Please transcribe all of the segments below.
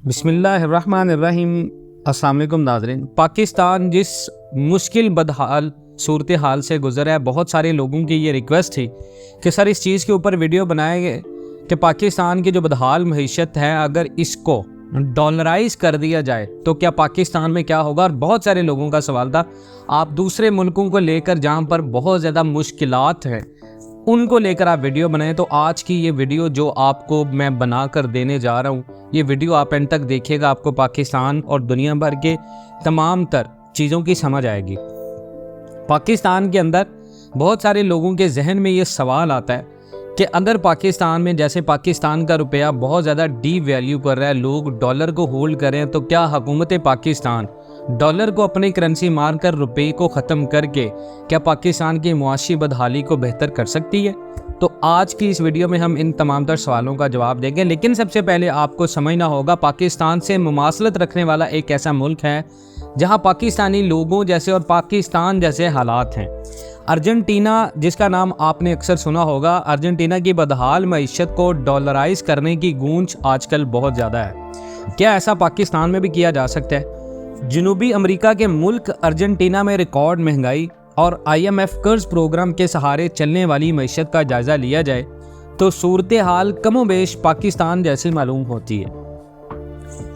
बिस्मिल्लाहिर्रहमानिर्रहीम। अस्सलाम वालेकुम नाज़रीन। पाकिस्तान जिस मुश्किल बदहाल सूरत हाल से गुजरा है, बहुत सारे लोगों की ये रिक्वेस्ट थी कि सर इस चीज़ के ऊपर वीडियो बनाए कि पाकिस्तान की जो बदहाल मईशत है अगर इसको डॉलराइज कर दिया जाए तो क्या पाकिस्तान में क्या होगा। और बहुत सारे लोगों का सवाल था, आप दूसरे मुल्कों को लेकर जहाँ पर बहुत ज़्यादा मुश्किलात हैं उनको लेकर आप वीडियो बनाएं। तो आज की ये वीडियो जो आपको मैं बना कर देने जा रहा हूँ, ये वीडियो आप एंड तक देखिएगा, आपको पाकिस्तान और दुनिया भर के तमाम तर चीज़ों की समझ आएगी। पाकिस्तान के अंदर बहुत सारे लोगों के जहन में ये सवाल आता है कि अगर पाकिस्तान में, जैसे पाकिस्तान का रुपया बहुत ज़्यादा डी वैल्यू कर रहा है, लोग डॉलर को होल्ड करें, तो क्या हुकूमत पाकिस्तान डॉलर को अपनी करेंसी मानकर रुपये को ख़त्म करके क्या पाकिस्तान की मुआशी बदहाली को बेहतर कर सकती है? तो आज की इस वीडियो में हम इन तमाम तर सवालों का जवाब देंगे। लेकिन सबसे पहले आपको समझना होगा, पाकिस्तान से मुमासलत रखने वाला एक ऐसा मुल्क है जहां पाकिस्तानी लोगों जैसे और पाकिस्तान जैसे हालात हैं। अर्जेंटीना, जिसका नाम आपने अक्सर सुना होगा, अर्जेंटीना की बदहाल मईशत को डॉलराइज करने की गूंज आजकल बहुत ज़्यादा है। क्या ऐसा पाकिस्तान में भी किया जा सकता है? जनूबी अमेरिका के मुल्क अर्जेंटीना में रिकॉर्ड महंगाई और IMF कर्ज प्रोग्राम के सहारे चलने वाली मईशत का जायज़ा लिया जाए तो सूरत हाल कमोबेश पाकिस्तान जैसी मालूम होती है।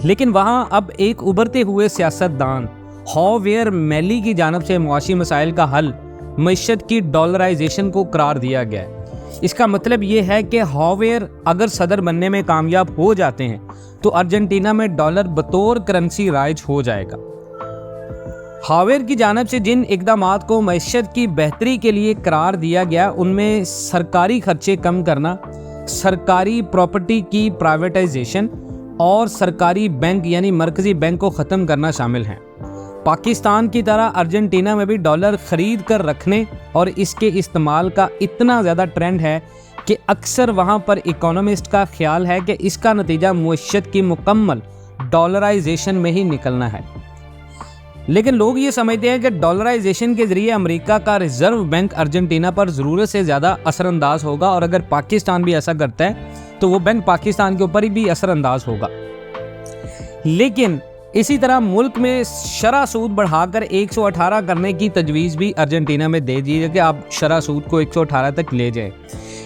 लेकिन वहाँ अब एक उभरते हुए सियासतदान हावेयर मैली की जानिब से मुआशी मसाइल का हल मईशत की डॉलराइजेशन को करार दिया गया है। इसका मतलब ये है कि हावेयर अगर सदर बनने में कामयाब हो जाते हैं तो अर्जेंटीना में डॉलर बतौर करेंसी राइज हो जाएगा। हावेयर की जानिब से जिन इकदामात को मईशत की बेहतरी के लिए करार दिया गया उनमें सरकारी खर्चे कम करना, सरकारी प्रॉपर्टी की प्राइवेटाइजेशन और सरकारी बैंक यानी मरकजी बैंक को ख़त्म करना शामिल हैं। पाकिस्तान की तरह अर्जेंटीना में भी डॉलर ख़रीद कर रखने और इसके इस्तेमाल का इतना ज़्यादा ट्रेंड है कि अक्सर वहाँ पर इकोनॉमिस्ट का ख्याल है कि इसका नतीजा मुआशत की मुकम्मल डॉलराइजेशन में ही निकलना है। लेकिन लोग ये समझते हैं कि डॉलराइजेशन के ज़रिए अमेरिका का रिजर्व बैंक अर्जेंटीना पर ज़रूरत से ज़्यादा असरअंदाज होगा और अगर पाकिस्तान भी ऐसा करता है तो वो बैंक पाकिस्तान के ऊपर भी असरअंदाज होगा। लेकिन इसी तरह मुल्क में शरह सूद बढ़ाकर 118 करने की तजवीज़ भी अर्जेंटीना में दे दी है कि आप शरह सूद को 118 तक ले जाएं,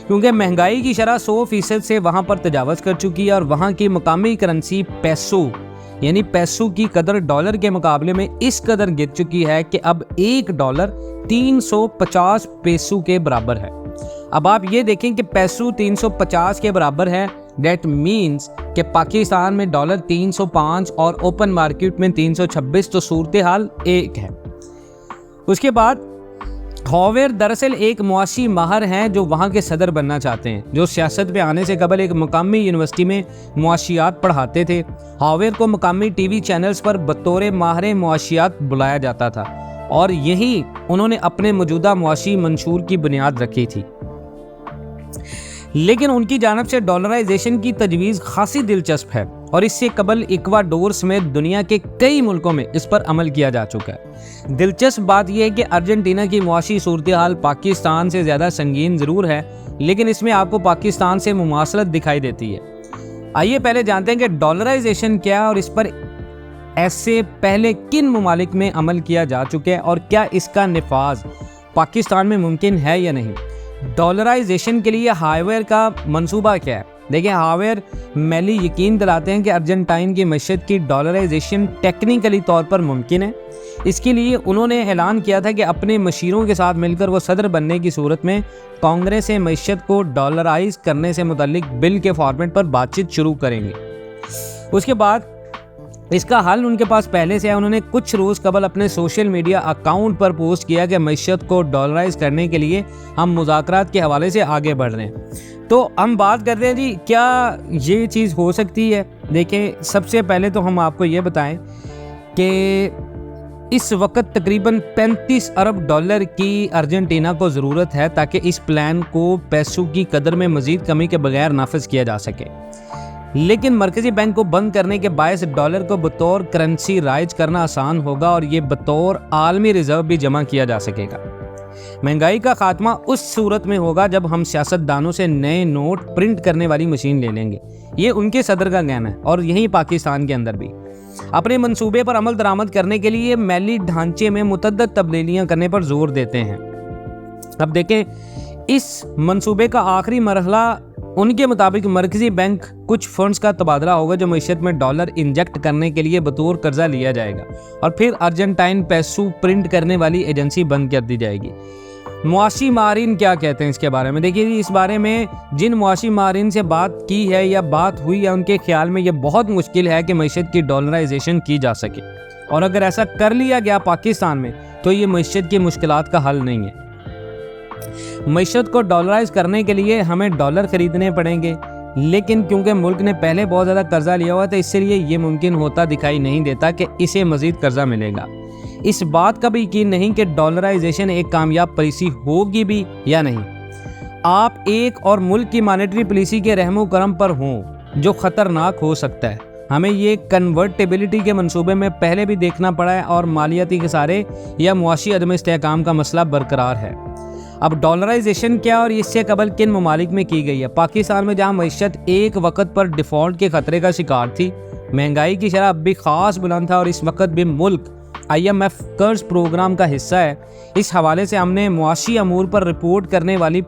क्योंकि महंगाई की शरह 100% से वहाँ पर तजावज़ कर चुकी है और वहाँ की मकामी करेंसी पैसो यानी पैसों की कदर डॉलर के मुकाबले में इस कदर गिर चुकी है कि अब $1 350 पैसों के बराबर है। अब आप ये देखें कि पैसों 350 के बराबर है, डेट मीन्स कि पाकिस्तान में डॉलर 305 और ओपन मार्केट में 326, तो सूरत हाल एक है। उसके बाद हावेयर दरअसल एक मुआशी माहर हैं जो वहाँ के सदर बनना चाहते हैं, जो सियासत में आने से कबल एक मुकामी यूनिवर्सिटी में मुआशियात पढ़ाते थे। हावेयर को मुकामी TV चैनल्स पर बतौर माहिर मुआशियात बुलाया जाता था और यही उन्होंने अपने मौजूदा मुआशी मंशूर की बुनियाद रखी थी। लेकिन उनकी जानिब से डॉलराइजेशन की तजवीज़ खासी दिलचस्प है और इससे कबल इक्वाडोर समेत दुनिया के कई मुल्कों में इस पर अमल किया जा चुका है। दिलचस्प बात यह है कि अर्जेंटीना की मुआशी सूरत हाल पाकिस्तान से ज़्यादा संगीन ज़रूर है, लेकिन इसमें आपको पाकिस्तान से मुमासलत दिखाई देती है। आइए पहले जानते हैं कि डॉलराइजेशन क्या है और इस पर ऐसे पहले किन ममालिक में अमल किया जा चुका है और क्या इसका नफाज पाकिस्तान में मुमकिन है या नहीं। डॉलराइजेशन के लिए हावेयर का मंसूबा क्या है? देखिए, हावेयर मैली यकीन दिलाते हैं कि अर्जेंटाइन की मईशत की डॉलराइजेशन टेक्निकली तौर पर मुमकिन है। इसके लिए उन्होंने ऐलान किया था कि अपने मशीरों के साथ मिलकर वो सदर बनने की सूरत में कांग्रेस से मईशत को डॉलराइज करने से मुतल्लिक बिल के फॉर्मेट पर बातचीत शुरू करेंगे। उसके बाद इसका हल उनके पास पहले से है। उन्होंने कुछ रोज़ कबल अपने सोशल मीडिया अकाउंट पर पोस्ट किया कि मईशत को डॉलराइज करने के लिए हम मुज़ाकरात के हवाले से आगे बढ़ रहे हैं। तो हम बात करते हैं जी, क्या ये चीज़ हो सकती है? देखें, सबसे पहले तो हम आपको ये बताएं कि इस वक्त तकरीबन $35 अरब की अर्जेंटीना को ज़रूरत है ताकि इस प्लान को पैसों की कदर में मज़ीद कमी के बगैर नाफिज किया जा सके। लेकिन मरकजी बैंक को बंद करने के बायस डॉलर को बतौर करेंसी राइज करना आसान होगा और ये बतौर आलमी रिजर्व भी जमा किया जा सकेगा। महंगाई का खात्मा उस सूरत में होगा जब हम सियासतदानों से नए नोट प्रिंट करने वाली मशीन ले लेंगे। ये उनके सदर का कहना है और यहीं पाकिस्तान के अंदर भी अपने मंसूबे पर अमल दरामद करने के लिए मैली ढांचे में मुतद्दद तब्दीलियां करने पर जोर देते हैं। अब देखें, इस मंसूबे का आखिरी मरहला उनके मुताबिक मरकजी बैंक कुछ फंड्स का तबादला होगा जो मईशत में डॉलर इंजेक्ट करने के लिए बतौर कर्जा लिया जाएगा और फिर अर्जेंटाइन पैसो प्रिंट करने वाली एजेंसी बंद कर दी जाएगी। मुआशी मारिन क्या कहते हैं इसके बारे में? देखिए, इस बारे में जिन मुआशी मारिन से बात की है या बात हुई है, उनके ख्याल में यह बहुत मुश्किल है कि मईशत की डॉलराइजेशन की जा सके, और अगर ऐसा कर लिया गया पाकिस्तान में तो ये मईशत की मुश्किलात का हल नहीं है। मईशत को डॉलराइज करने के लिए हमें डॉलर खरीदने पड़ेंगे, लेकिन क्योंकि मुल्क ने पहले बहुत ज़्यादा कर्जा लिया हुआ था, इसलिए ये मुमकिन होता दिखाई नहीं देता कि इसे मज़ीद कर्जा मिलेगा। इस बात का भी यकीन नहीं कि डॉलराइजेशन एक कामयाब पॉलिसी होगी भी या नहीं। आप एक और मुल्क की मॉनेटरी पॉलिसी के रहमो करम पर हों जो ख़तरनाक हो सकता है। हमें ये कन्वर्टेबिलिटी के मंसूबे में पहले भी देखना पड़ा है और मालियाती खसारे या मुआशी अदम इस्तेहकाम का मसला बरकरार है। अब डॉलराइजेशन क्या और इससे कबल किन ममालिक में की गई है? पाकिस्तान में जहां मईशत एक वक्त पर डिफ़ॉल्ट के ख़तरे का शिकार थी, महंगाई की शरह अब भी ख़ास बुलंद था और इस वक्त भी मुल्क IMF कर्ज प्रोग्राम का हिस्सा है। इस हवाले से हमने मुआशी अमूर पर रिपोर्ट करने वाली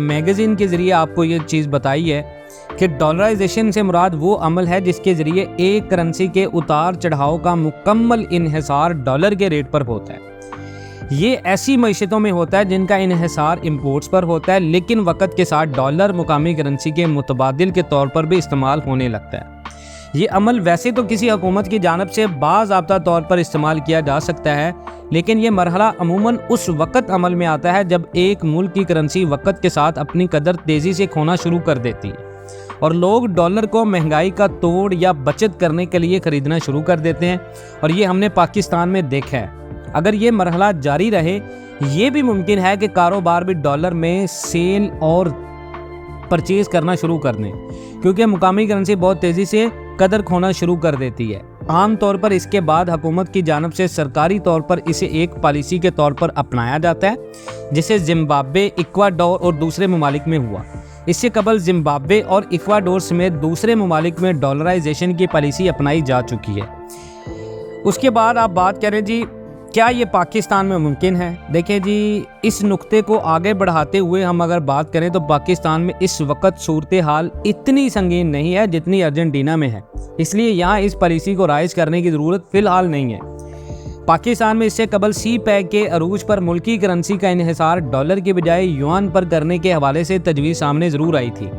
मैगज़ीन के ज़रिए आपको ये चीज़ बताई है कि डॉलराइजेशन से मुराद वो अमल है जिसके ज़रिए एक करेंसी के उतार चढ़ाव का मुकम्मल इन्हिसार डॉलर के रेट पर होता है। ये ऐसी मईशतों में होता है जिनका इन्हिसार इंपोर्ट्स पर होता है, लेकिन वक़्त के साथ डॉलर मुकामी करेंसी के मुतबादिल के तौर पर भी इस्तेमाल होने लगता है। ये अमल वैसे तो किसी हुकूमत की जानिब से बाज़ाब्ता तौर पर इस्तेमाल किया जा सकता है, लेकिन ये मरहला अमूमन उस वक़्त अमल में आता है जब एक मुल्क की करेंसी वक़्त के साथ अपनी कदर तेज़ी से खोना शुरू कर देती है और लोग डॉलर को महंगाई का तोड़ या बचत करने के लिए ख़रीदना शुरू कर देते हैं। और ये हमने पाकिस्तान में देखा है। अगर ये मरहला जारी रहे, ये भी मुमकिन है कि कारोबार भी डॉलर में सेल और परचेज़ करना शुरू कर दें, क्योंकि मुकामी करेंसी बहुत तेज़ी से कदर खोना शुरू कर देती है। आम तौर पर इसके बाद हुकूमत की जानिब से सरकारी तौर पर इसे एक पॉलिसी के तौर पर अपनाया जाता है, जिसे जिम्बाब्वे, इक्वाडोर और दूसरे ममालिक में हुआ। इससे कबल जिम्बाब्वे और इक्वाडोर समेत दूसरे ममालिक में डॉलराइजेशन की पॉलिसी अपनाई जा चुकी है। उसके बाद आप बात करें जी, क्या ये पाकिस्तान में मुमकिन है? देखें जी, इस नुक्ते को आगे बढ़ाते हुए हम अगर बात करें तो पाकिस्तान में इस वक्त सूरत हाल इतनी संगीन नहीं है जितनी अर्जेंटीना में है, इसलिए यहाँ इस पॉलिसी को राइज करने की ज़रूरत फ़िलहाल नहीं है। पाकिस्तान में इससे कबल CPEC के अरूज पर मुल्की करेंसी का इन्हिसार डॉलर के बजाय युआन पर करने के हवाले से तजवीज़ सामने ज़रूर आई थी,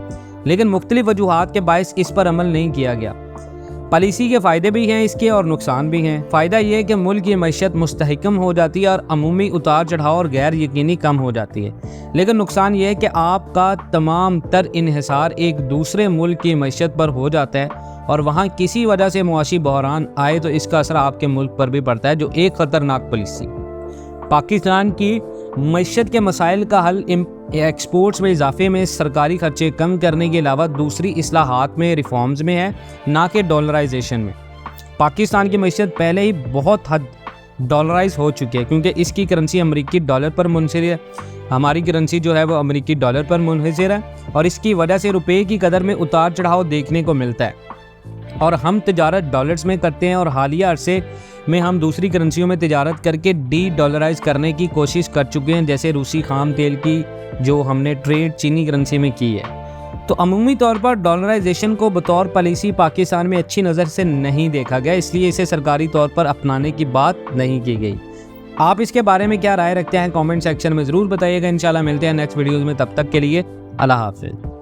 लेकिन मुख्तलिफ वजूहात के बायस इस पर अमल नहीं किया गया। पॉलिसी के फ़ायदे भी हैं इसके और नुकसान भी हैं। फ़ायदा ये है कि मुल्क की मईशत मुस्तहकम हो जाती है और अमूमी उतार चढ़ाव और गैर यकीनी कम हो जाती है, लेकिन नुकसान ये है कि आपका तमाम तर इन्हिसार एक दूसरे मुल्क की मईशत पर हो जाता है और वहाँ किसी वजह से मुआशी बहरान आए तो इसका असर आपके मुल्क पर भी पड़ता है, जो एक ख़तरनाक पॉलिसी। पाकिस्तान की मईशत के मसाइल का हल एक्सपोर्ट्स में इजाफे में, सरकारी खर्चे कम करने के अलावा दूसरी इस्लाहात में, रिफॉर्म्स में है, ना कि डॉलराइजेशन में। पाकिस्तान की मईशत पहले ही बहुत हद डॉलराइज हो चुकी है क्योंकि इसकी करेंसी अमरीकी डॉलर पर मुनहसर है। हमारी करेंसी जो है वो अमरीकी डॉलर पर मुनहसर है और इसकी वजह से रुपये की कदर में उतार चढ़ाव देखने को मिलता है और हम तिजारत डॉलर्स में करते हैं और हालिया अरसे में हम दूसरी करेंसियों में तिजारत करके डॉलराइज करने की कोशिश कर चुके हैं, जैसे रूसी खाम तेल की जो हमने ट्रेड चीनी करेंसी में की है। तो अमूमी तौर पर डॉलराइजेशन को बतौर पॉलिसी पाकिस्तान में अच्छी नज़र से नहीं देखा गया, इसलिए इसे सरकारी तौर पर अपनाने की बात नहीं की गई। आप इसके बारे में क्या राय रखते हैं कमेंट सेक्शन में ज़रूर बताइएगा। इंशाल्लाह मिलते हैं नेक्स्ट वीडियोज़ में, तब तक के लिए अल्लाह हाफ़िज़।